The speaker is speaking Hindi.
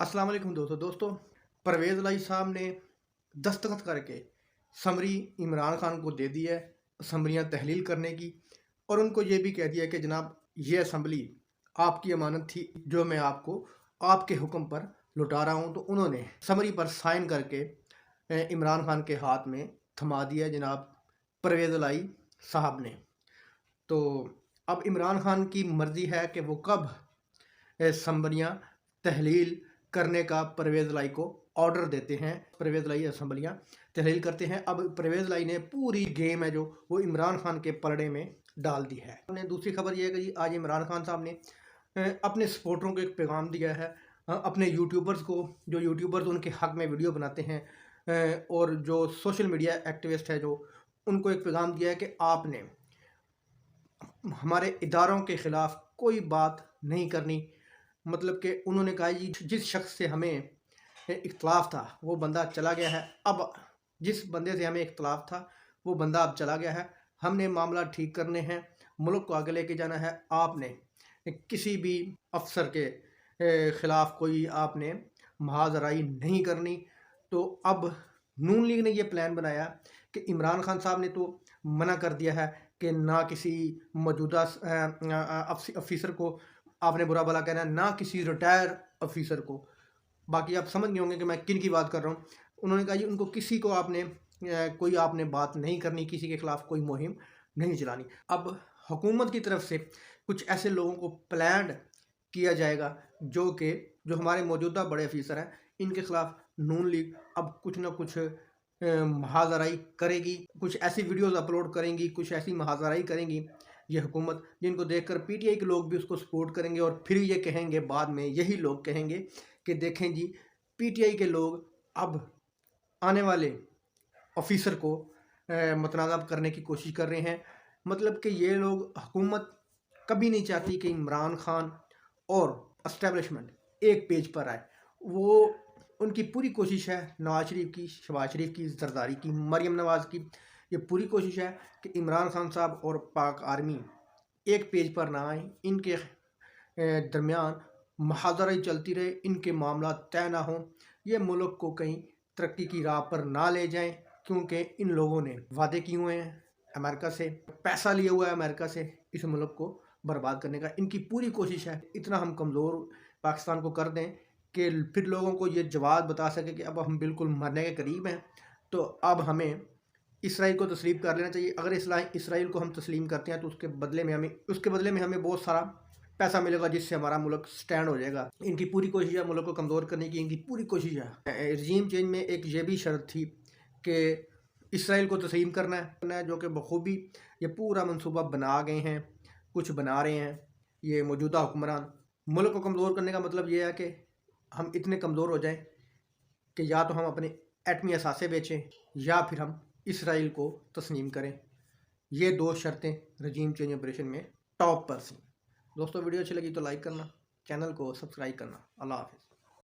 अस्सलाम वालेकुम दोस्तों परवेज़ लाई साहब ने दस्तखत करके समरी इमरान खान को दे दी है असम्बलियाँ तहलील करने की। और उनको ये भी कह दिया कि जनाब ये असम्बली आपकी अमानत थी जो मैं आपको आपके हुक्म पर लौटा रहा हूँ। तो उन्होंने समरी पर साइन करके इमरान खान के हाथ में थमा दिया जनाब परवेज़ लाई साहब ने। तो अब इमरान खान की मर्ज़ी है कि वो कब असम्बलियाँ तहलील करने का परवेज़ लाई को ऑर्डर देते हैं। परवेज़ लाई असम्बलियाँ तहलील करते हैं। अब परवेज़ लाई ने पूरी गेम है जो वो इमरान खान के पलड़े में डाल दी है। हमने दूसरी खबर ये है कि आज इमरान खान साहब ने अपने सपोर्टरों को एक पैगाम दिया है। अपने यूट्यूबर्स को, जो यूट्यूबर्स उनके हक़ में वीडियो बनाते हैं और जो सोशल मीडिया एक्टिविस्ट है, जो उनको एक पैगाम दिया है कि आपने हमारे इदारों के ख़िलाफ़ कोई बात नहीं करनी। मतलब कि उन्होंने कहा जी जिस शख्स से हमें इख्तलाफ था वो बंदा चला गया है। अब जिस बंदे से हमें इख्तलाफ था वो बंदा अब चला गया है। हमने मामला ठीक करने हैं, मुल्क को आगे लेके जाना है। आपने किसी भी अफसर के ख़िलाफ़ कोई आपने महाजराई नहीं करनी। तो अब नून लीग ने ये प्लान बनाया कि इमरान खान साहब ने तो मना कर दिया है कि ना किसी मौजूदा ऑफिसर को आपने बुरा भला कहना है, ना किसी रिटायर ऑफिसर को। बाकी आप समझ नहीं होंगे कि मैं किन की बात कर रहा हूँ। उन्होंने कहा जी उनको किसी को आपने कोई आपने बात नहीं करनी, किसी के खिलाफ कोई मुहिम नहीं चलानी। अब हुकूमत की तरफ से कुछ ऐसे लोगों को प्लान किया जाएगा जो हमारे मौजूदा बड़े ऑफिसर हैं, इनके खिलाफ नून लीग अब कुछ ना कुछ महाजराई करेगी, कुछ ऐसी वीडियोस अपलोड करेंगी, कुछ ऐसी महाजराई करेंगी ये हुकूमत, जिनको देखकर पीटीआई के लोग भी उसको सपोर्ट करेंगे। और फिर ये कहेंगे, बाद में यही लोग कहेंगे कि देखें जी पीटीआई के लोग अब आने वाले ऑफिसर को मतनाज़ करने की कोशिश कर रहे हैं। मतलब कि ये लोग, हुकूमत कभी नहीं चाहती कि इमरान खान और एस्टेब्लिशमेंट एक पेज पर आए। वो उनकी पूरी कोशिश है, नवाज शरीफ की, शहबाज शरीफ की, जरदारी की, मरीम नवाज़ की, ये पूरी कोशिश है कि इमरान खान साहब और पाक आर्मी एक पेज पर ना आए। इनके दरमियान महाजराई चलती रहे, इनके मामला तय ना हों, ये मुल्क को कहीं तरक्की की राह पर ना ले जाएं। क्योंकि इन लोगों ने वादे किए हुए हैं अमेरिका से, पैसा लिया हुआ है अमेरिका से इस मुल्क को बर्बाद करने का। इनकी पूरी कोशिश है इतना हम कमज़ोर पाकिस्तान को कर दें कि फिर लोगों को ये जवाब बता सके कि अब हम बिल्कुल मरने के करीब हैं। तो अब हमें इसराइल को तस्लीम कर लेना चाहिए। अगर इसराइल को हम तस्लीम करते हैं तो उसके बदले में हमें बहुत सारा पैसा मिलेगा, जिससे हमारा मुल्क स्टैंड हो जाएगा। इनकी पूरी कोशिश है मुल्क को कमज़ोर करने की, इनकी पूरी कोशिश है। रजीम चेंज में एक ये भी शर्त थी कि इसराइल को तस्लीम करना है, जो कि बखूबी ये पूरा मनसूबा बना गए हैं, कुछ बना रहे हैं ये मौजूदा हुक्मरान। मुल्क को कमज़ोर करने का मतलब ये है कि हम इतने कमज़ोर हो जाएं कि या तो हम अपने एटमी असासे बेचें या फिर हम इसराइल को तस्लीम करें। ये दो शर्तें रजीम चेंज ऑपरेशन में टॉप पर थी। दोस्तों वीडियो अच्छी लगी तो लाइक करना, चैनल को सब्सक्राइब करना। अल्लाह हाफ़िज़।